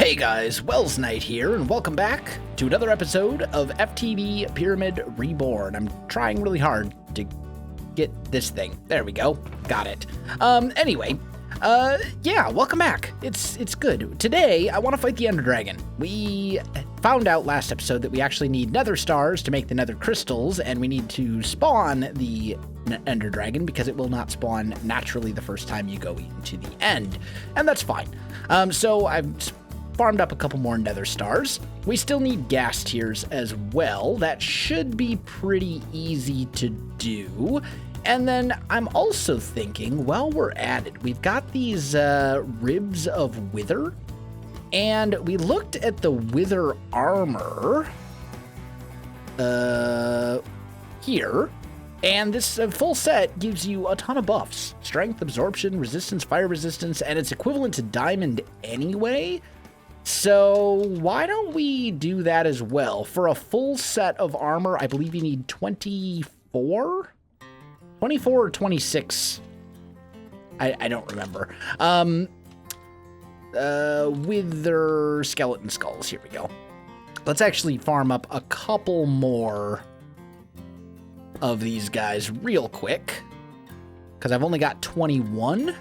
Hey guys, Welsknight here, and welcome back to another episode of FTB Pyramid Reborn. I'm trying really hard to get this thing. There we go. Got it. Anyway, yeah, welcome back. It's good. Today, I want to fight the Ender Dragon. We found out last episode that we actually need nether stars to make the nether crystals, and we need to spawn the Ender Dragon because it will not spawn naturally the first time you go into the end, and that's fine. So I've farmed up a couple more nether stars. We still need ghast tears as well. That should be pretty easy to do. And then I'm also thinking, while we're at it, we've got these ribs of wither, and we looked at the wither armor here, and this full set gives you a ton of buffs: strength, absorption, resistance, fire resistance, and it's equivalent to diamond anyway. So why don't we do that as well? For a full set of armor, I believe you need 24 or 26. I don't remember. Wither skeleton skulls. Here we go. Let's actually farm up a couple more of these guys real quick, because I've only got 21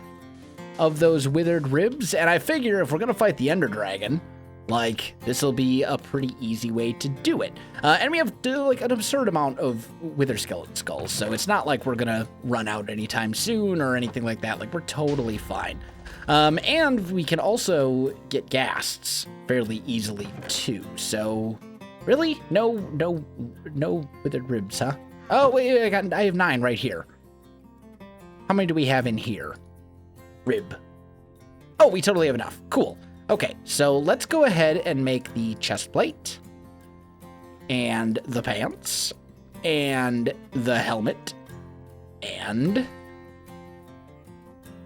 of those withered ribs, and I figure if we're gonna fight the Ender Dragon, like, this will be a pretty easy way to do it. And we have like an absurd amount of wither skeleton skulls, so it's not like we're gonna run out anytime soon or anything like that. Like, we're totally fine. And we can also get ghasts fairly easily too. So really, no withered ribs, huh? Oh wait, I have 9 right here. How many do we have in here? Rib. Oh, we totally have enough. Cool. Okay, so let's go ahead and make the chest plate, and the pants, and the helmet, and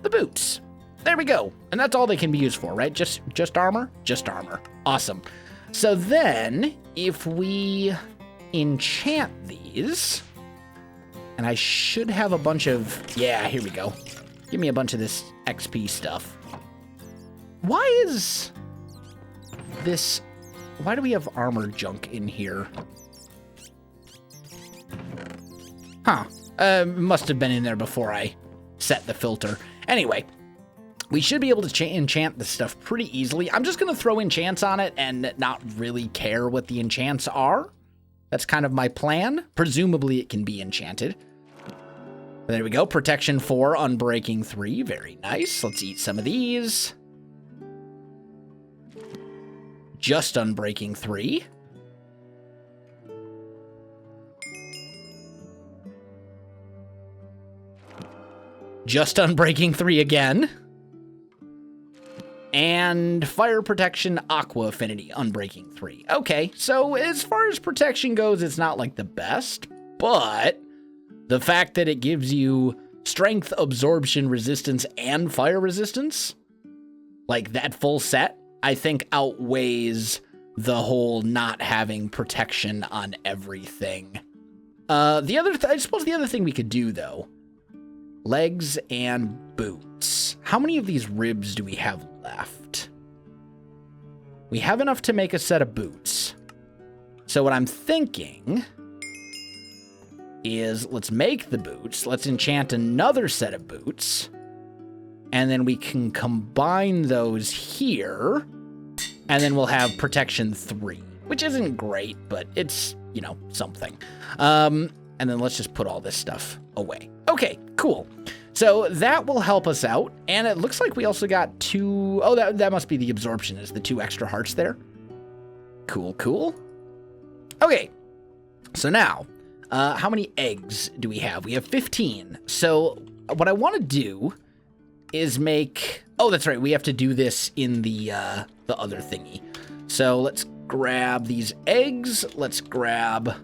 the boots. There we go. And that's all they can be used for, right? Just armor? Just armor. Awesome. So then, if we enchant these, and I should have a bunch of... Yeah, here we go. Give me a bunch of this XP stuff. Why is this... Why do we have armor junk in here? Huh. Must have been in there before I set the filter. Anyway, we should be able to enchant this stuff pretty easily. I'm just going to throw enchants on it and not really care what the enchants are. That's kind of my plan. Presumably it can be enchanted. There we go. Protection 4, Unbreaking 3. Very nice. Let's eat some of these. Just Unbreaking 3. Just Unbreaking 3 again. And Fire Protection, Aqua Affinity, Unbreaking 3. Okay, so as far as protection goes, it's not like the best, but the fact that it gives you strength, absorption, resistance, and fire resistance, like that full set, I think outweighs the whole not having protection on everything. I suppose the other thing we could do, though, legs and boots. How many of these ribs do we have left? We have enough to make a set of boots. So what I'm thinking is, let's make the boots, let's enchant another set of boots, and then we can combine those here, and then we'll have protection 3, which isn't great, but it's, you know, something. And then let's just put all this stuff away. Okay, cool. So that will help us out, and it looks like we also got 2... Oh, that must be the absorption, is the 2 extra hearts there. Cool, cool. Okay, so now, how many eggs do we have? We have 15. So what I want to do is make... Oh, that's right. We have to do this in the other thingy. So let's grab these eggs. Let's grab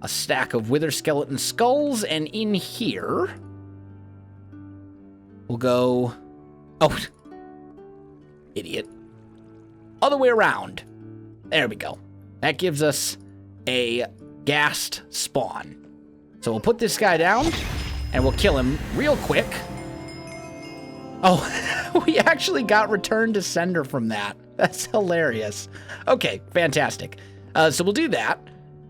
a stack of wither skeleton skulls. And in here, we'll go... Oh, idiot. Other way around. There we go. That gives us a ghast spawn. So we'll put this guy down, and we'll kill him real quick. Oh, We actually got return to sender from that. That's hilarious. Okay, fantastic. So we'll do that.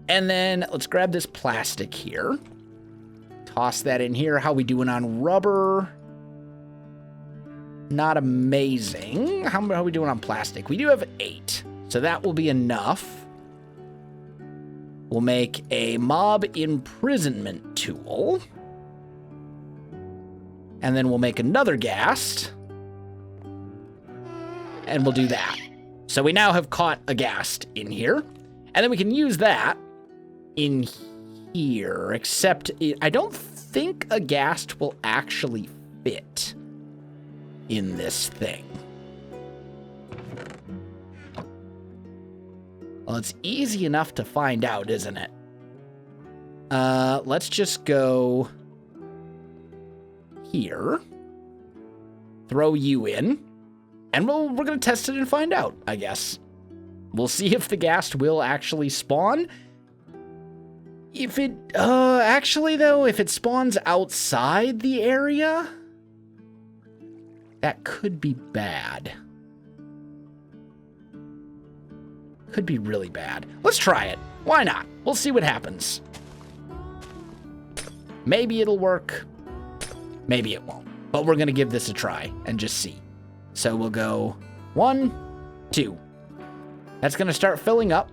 And then let's grab this plastic here. Toss that in here. How we doing on rubber? Not amazing. How are we doing on plastic? We do have 8. So that will be enough. We'll make a mob imprisonment tool. And then we'll make another ghast. And we'll do that. So we now have caught a ghast in here. And then we can use that in here. Except I don't think a ghast will actually fit in this thing. Well, it's easy enough to find out, isn't it? Let's just go here. Throw you in. And we're going to test it and find out, I guess. We'll see if the ghast will actually spawn. If it, actually though, if it spawns outside the area, that could be bad. Could be really bad. Let's try it. Why not? We'll see what happens. Maybe it'll work. Maybe it won't. But we're going to give this a try and just see. So we'll go 1, 2. That's going to start filling up.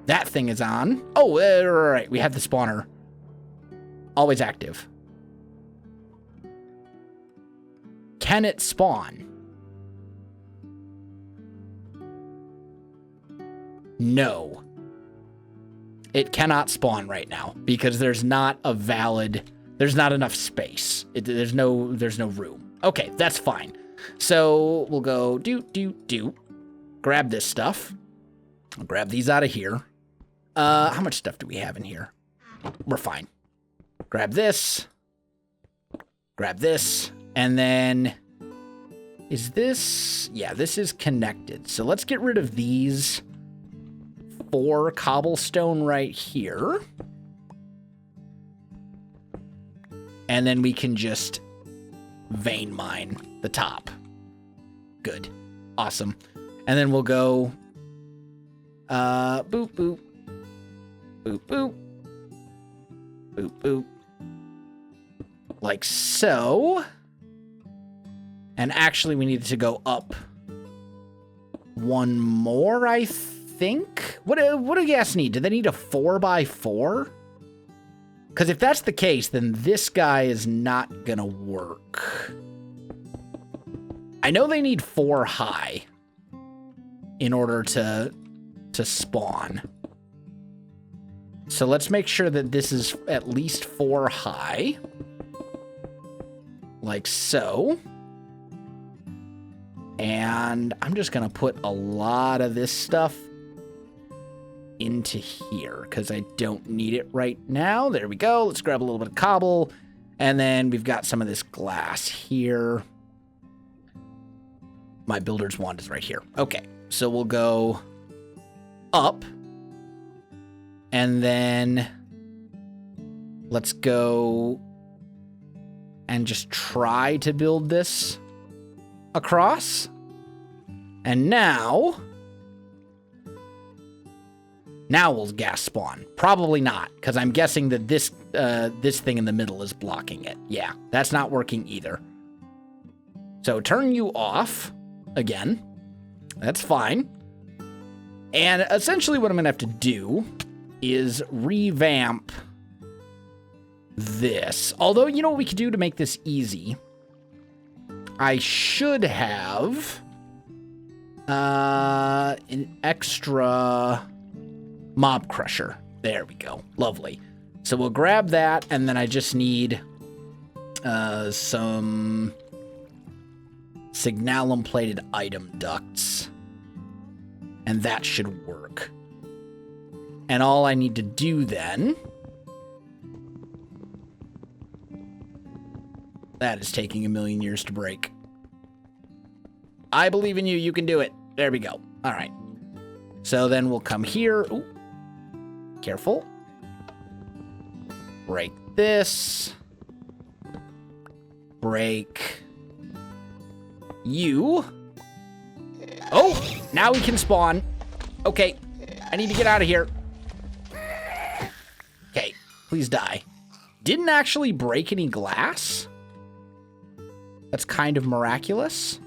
That thing is on. Oh, right. We have the spawner. Always active. Can it spawn? No. It cannot spawn right now because there's not enough space. There's no room. Okay, that's fine. So we'll go do. Grab this stuff. I'll grab these out of here. How much stuff do we have in here? We're fine. Grab this. Grab this. And then is this? Yeah, this is connected. So let's get rid of these 4 cobblestone right here. And then we can just vein mine the top. Good. Awesome. And then we'll go boop, boop. Boop, boop. Boop, boop. Like so. And actually we need to go up 1 more, I think. What do you guys need? Do they need a 4x4? Because if that's the case, then this guy is not gonna work. I know they need 4 high in order to spawn. So let's make sure that this is at least 4 high. Like so. And I'm just gonna put a lot of this stuff into here because I don't need it right now. There we go. Let's grab a little bit of cobble. And then we've got some of this glass here. My builder's wand is right here. Okay, so we'll go up. And then let's go and just try to build this across. And now we'll ghast spawn. Probably not, because I'm guessing that this thing in the middle is blocking it. Yeah, that's not working either. So turn you off again. That's fine. And essentially what I'm going to have to do is revamp this. Although, you know what we could do to make this easy? I should have an extra mob crusher. There we go. Lovely. So we'll grab that, and then I just need some signalum plated item ducts. And that should work. And all I need to do then... That is taking 1,000,000 years to break. I believe in you. You can do it. There we go. All right. So then we'll come here. Ooh. Careful. Break this. Break you. Oh, now we can spawn. Okay, I need to get out of here. Okay, please die. Didn't actually break any glass. That's kind of miraculous.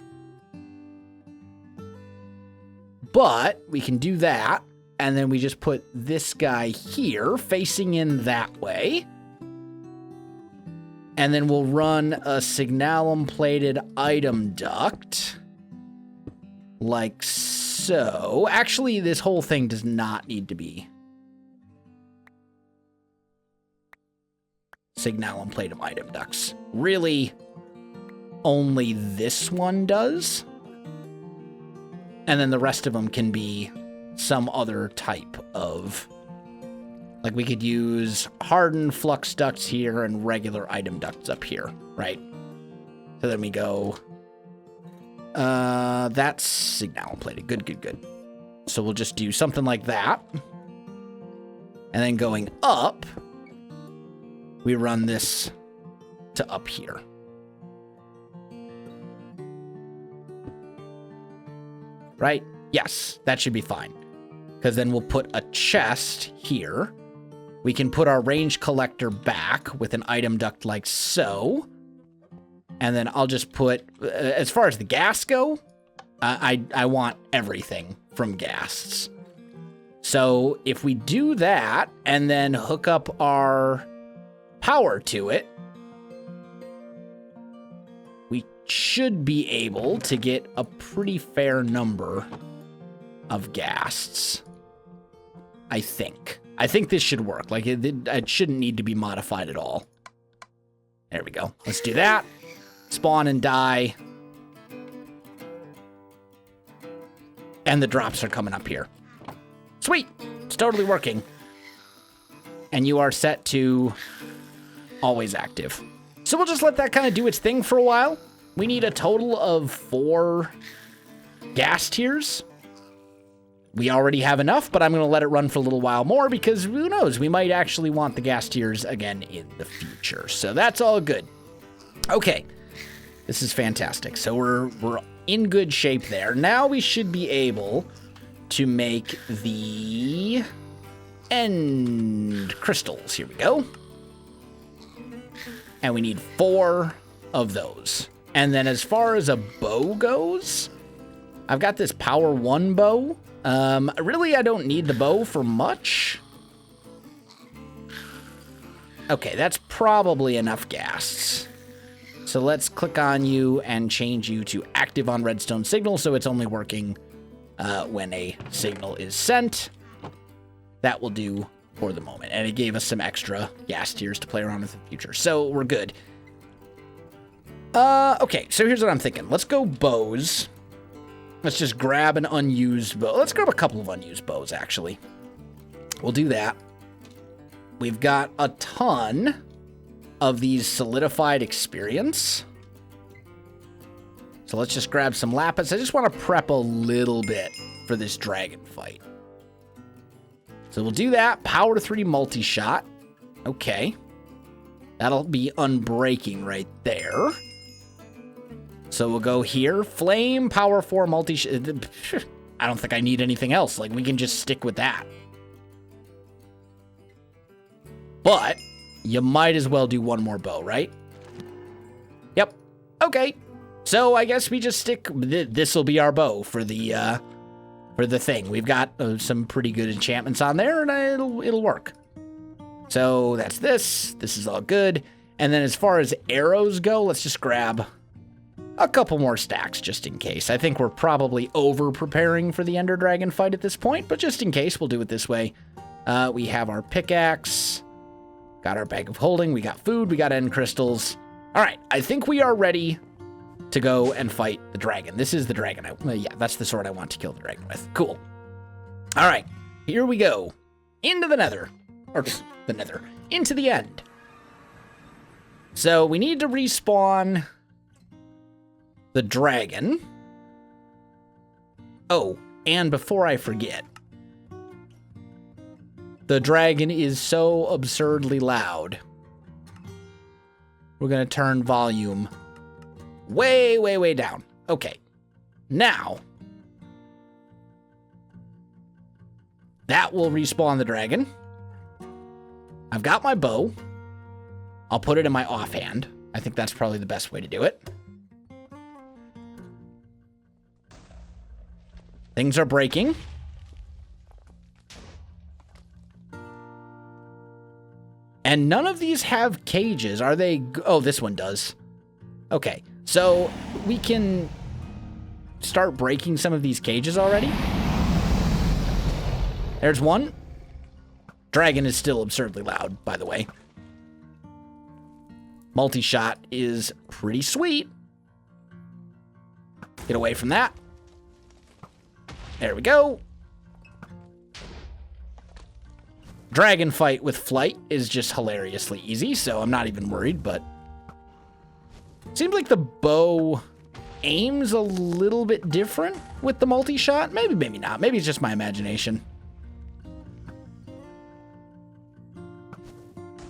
But we can do that, and then we just put this guy here, facing in that way. And then we'll run a signalum-plated item duct. Like so. Actually, this whole thing does not need to be signalum-plated item ducts. Really, only this one does. And then the rest of them can be some other type of... Like, we could use hardened flux ducts here and regular item ducts up here, right? So then we go... that's signal plated. Good, good, good. So we'll just do something like that. And then going up, we run this to up here. Right? Yes, that should be fine. Because then we'll put a chest here. We can put our range collector back with an item duct like so. And then I'll just put, as far as the ghast go, I want everything from ghasts. So if we do that and then hook up our power to it, we should be able to get a pretty fair number of ghasts. I think. I think this should work. Like, it shouldn't need to be modified at all. There we go. Let's do that. Spawn and die. And the drops are coming up here. Sweet. It's totally working. And you are set to always active. So we'll just let that kind of do its thing for a while. We need a total of 4 ghast tiers. We already have enough, but I'm going to let it run for a little while more because who knows, we might actually want the ghast tiers again in the future. So that's all good. Okay, this is fantastic. So we're in good shape there. Now we should be able to make the end crystals. Here we go. And we need 4 of those. And then as far as a bow goes, I've got this power 1 bow. Really, I don't need the bow for much. Okay, that's probably enough ghasts. So let's click on you and change you to active on redstone signal, so it's only working when a signal is sent. That will do for the moment. And it gave us some extra ghast tiers to play around with in the future, so we're good. Okay, so here's what I'm thinking. Let's go bows. Let's just grab an unused bow. Let's grab a couple of unused bows, actually. We'll do that. We've got a ton of these solidified experience. So let's just grab some lapis. I just want to prep a little bit for this dragon fight. So we'll do that. Power 3 multi-shot. Okay. That'll be unbreaking right there. So we'll go here. Flame, power 4 multi-shot. I don't think I need anything else. Like, we can just stick with that. But you might as well do one more bow, right? Yep. Okay. So I guess we just stick. This will be our bow for the thing. We've got some pretty good enchantments on there, and it'll work. So that's this. This is all good. And then as far as arrows go, let's just grab a couple more stacks just in case. I think we're probably over preparing for the Ender Dragon fight at this point, but just in case, we'll do it this way. We have our pickaxe. Got our bag of holding. We got food. We got end crystals. All right. I think we are ready to go and fight the dragon. This is the dragon. Yeah, that's the sword I want to kill the dragon with. Cool. All right. Here we go. Into the nether. Or the nether. Into the end. So we need to respawn the dragon. Oh, and before I forget, the dragon is so absurdly loud we're going to turn volume way, way, way down. Okay. Now, that will respawn the dragon. I've got my bow. I'll put it in my offhand. I think that's probably the best way to do it. Things are breaking. And none of these have cages. Are they? Oh, this one does. Okay, so we can start breaking some of these cages already. There's one. Dragon is still absurdly loud, by the way. Multi-shot is pretty sweet. Get away from that. There we go. Dragon fight with flight is just hilariously easy, so I'm not even worried, but seems like the bow aims a little bit different with the multi-shot. Maybe, maybe not. Maybe it's just my imagination.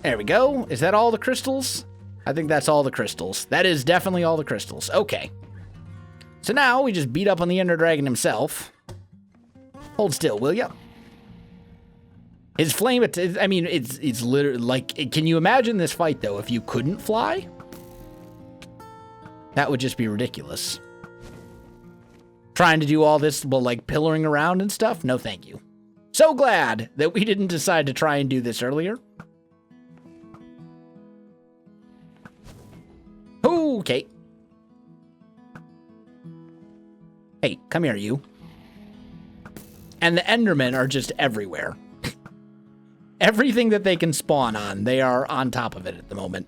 There we go. Is that all the crystals? I think that's all the crystals. That is definitely all the crystals. Okay. So now we just beat up on the Ender Dragon himself. Hold still, will ya? His flame, I mean, it's literally like, can you imagine this fight though if you couldn't fly? That would just be ridiculous. Trying to do all this while like pillaring around and stuff? No, thank you. So glad that we didn't decide to try and do this earlier. Okay. Hey, come here, you. And the Endermen are just everywhere. Everything that they can spawn on, they are on top of it at the moment.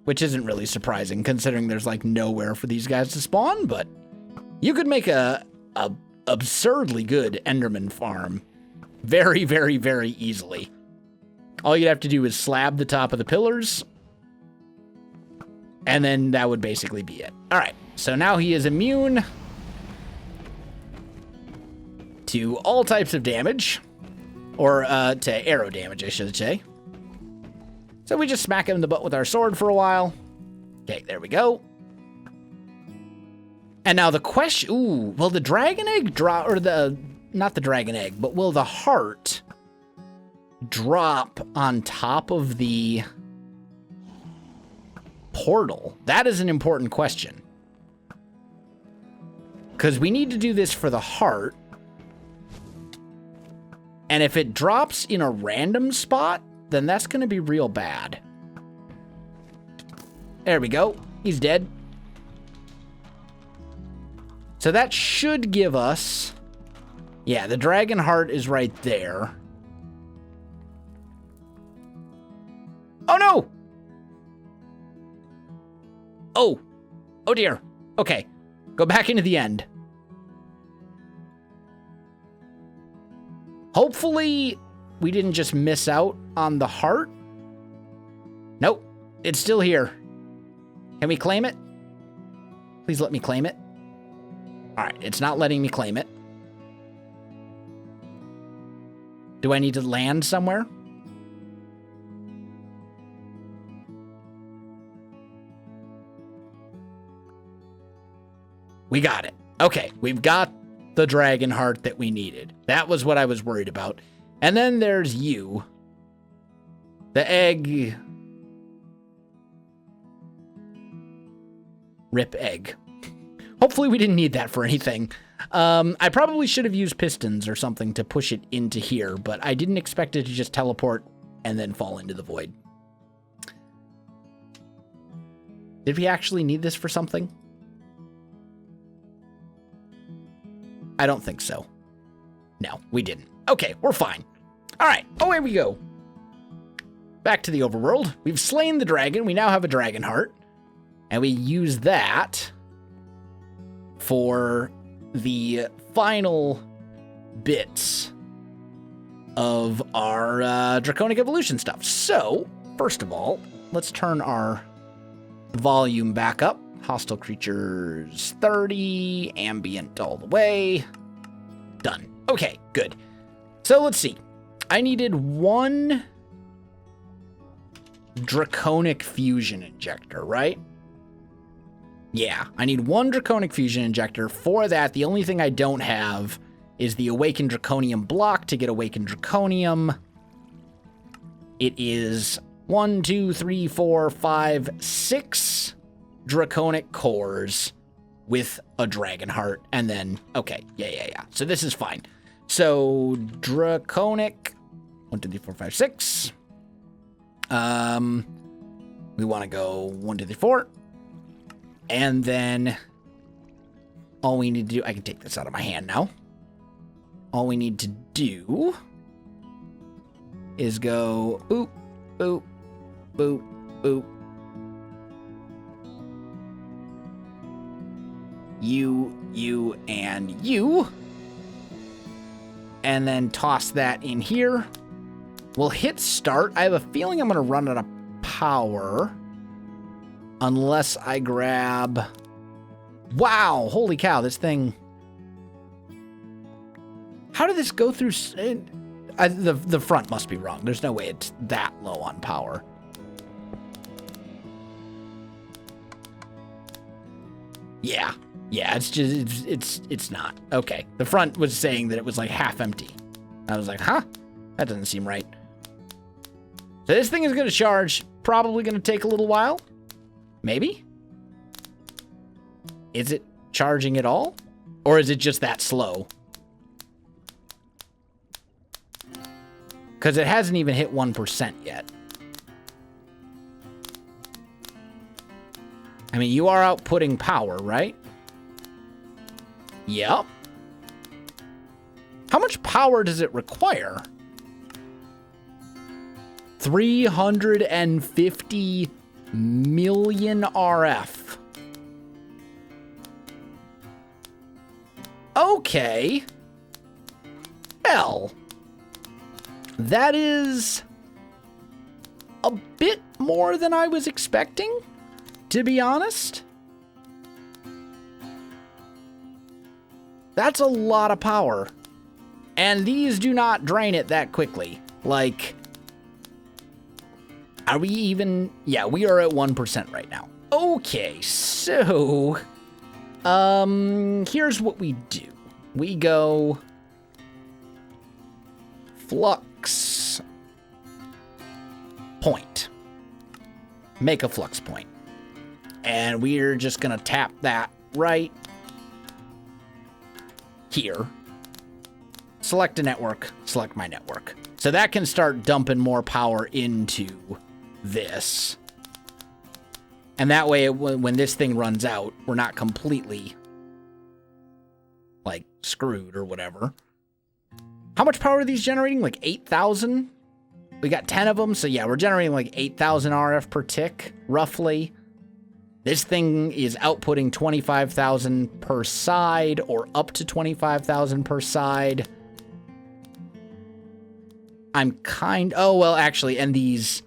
Which isn't really surprising, considering there's like nowhere for these guys to spawn, but you could make a absurdly good Enderman farm very, very, very easily. All you'd have to do is slab the top of the pillars, and then that would basically be it. All right, so now he is immune to all types of damage, or to arrow damage, I should say. So we just smack him in the butt with our sword for a while. Okay, there we go. And now the question, ooh, will the dragon egg drop, or not the dragon egg, but will the heart drop on top of the portal? That is an important question. Because we need to do this for the heart. And if it drops in a random spot, then that's going to be real bad. There we go. He's dead. So that should give us... Yeah, the dragon heart is right there. Oh, no! Oh. Oh, dear. Okay. Go back into the end. Hopefully, we didn't just miss out on the heart. Nope. It's still here. Can we claim it? Please let me claim it. All right. It's not letting me claim it. Do I need to land somewhere? We got it. Okay. We've got the dragon heart that we needed. That was what I was worried about. And then there's you. The egg. Rip egg. Hopefully we didn't need that for anything. I probably should have used pistons or something to push it into here, but I didn't expect it to just teleport and then fall into the void. Did we actually need this for something? I don't think so. No, we didn't. Okay, we're fine. All right, away we go. Back to the overworld. We've slain the dragon. We now have a dragon heart. And we use that for the final bits of our Draconic evolution stuff. So, first of all, let's turn our volume back up. Hostile creatures 30, ambient all the way. Done. Okay, good. So let's see. I needed one Draconic fusion injector, right? Yeah, I need 1 Draconic fusion injector. For that, the only thing I don't have is the Awakened Draconium block to get Awakened Draconium. It is 1, 2, 3, 4, 5, 6 Draconic cores with a dragon heart. And then, okay, yeah. So this is fine. So, Draconic, 1, 2, 3, 4, 5, 6. We want to go 1, 2, 3, 4. And then all we need to do, I can take this out of my hand now. All we need to do is go boop, boop, boop, boop. You, and you. And then toss that in here. We'll hit start. I have a feeling I'm going to run out of power. Unless I grab... Wow! Holy cow, this thing... How did this go through... The front must be wrong. There's no way it's that low on power. Yeah, it's just... It's not. Okay, the front was saying that it was like half empty. I was like, huh? That doesn't seem right. So this thing is going to charge. Probably going to take a little while. Maybe? Is it charging at all? Or is it just that slow? Because it hasn't even hit 1% yet. I mean, you are outputting power, right? Yep. How much power does it require? 350 million RF. Okay. Well, that is a bit more than I was expecting, to be honest. That's a lot of power. And these do not drain it that quickly. Like... Are we even... Yeah, we are at 1% right now. Okay, so... Here's what we do. We go... Flux... Point. Make a flux point. And we're just gonna tap that right... here. Select a network. Select my network. So that can start dumping more power into... this. And that way, when this thing runs out, we're not completely, like, screwed or whatever. How much power are these generating? Like 8,000? We got 10 of them, so yeah, we're generating like 8,000 RF per tick, roughly. This thing is outputting 25,000 per side, or up to 25,000 per side. Oh, well, actually, and these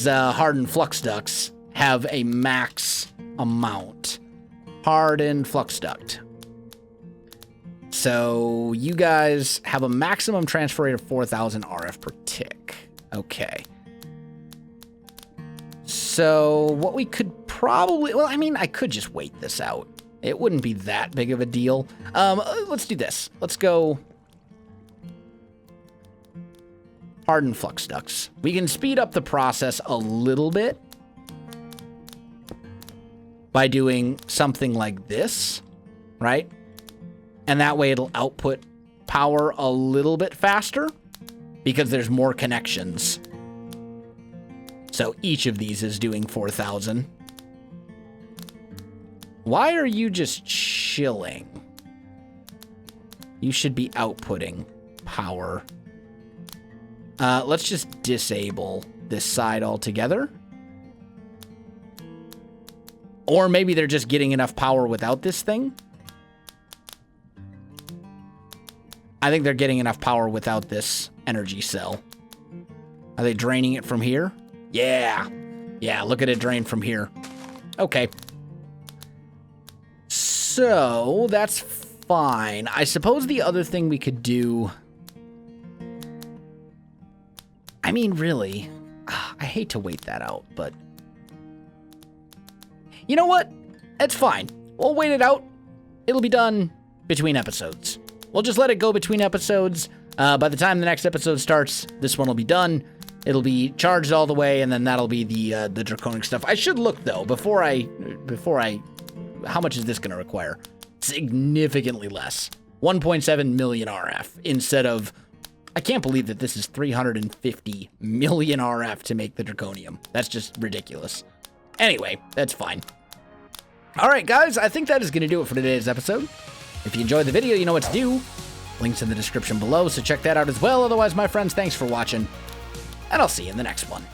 hardened flux ducts have a max amount. Hardened flux duct. So you guys have a maximum transfer rate of 4,000 RF per tick. Okay. So what we could probably... Well, I mean, I could just wait this out. It wouldn't be that big of a deal. Let's do this. Let's go... hardened flux ducts. We can speed up the process a little bit by doing something like this, right? And that way it'll output power a little bit faster because there's more connections. So each of these is doing 4,000. Why are you just chilling? You should be outputting power. Let's just disable this side altogether. Or maybe they're just getting enough power without this thing. I think they're getting enough power without this energy cell. Are they draining it from here? Yeah. Yeah, look at it drain from here. Okay. So, that's fine. I suppose the other thing we could do... I mean, really, I hate to wait that out, but... You know what? That's fine. We'll wait it out. It'll be done between episodes. We'll just let it go between episodes. By the time the next episode starts, this one will be done. It'll be charged all the way, and then that'll be the Draconic stuff. I should look, though, before I... How much is this going to require? Significantly less. 1.7 million RF instead of... I can't believe that this is 350 million RF to make the Draconium. That's just ridiculous. Anyway, that's fine. Alright, guys, I think that is going to do it for today's episode. If you enjoyed the video, you know what to do. Links in the description below, so check that out as well. Otherwise, my friends, thanks for watching, and I'll see you in the next one.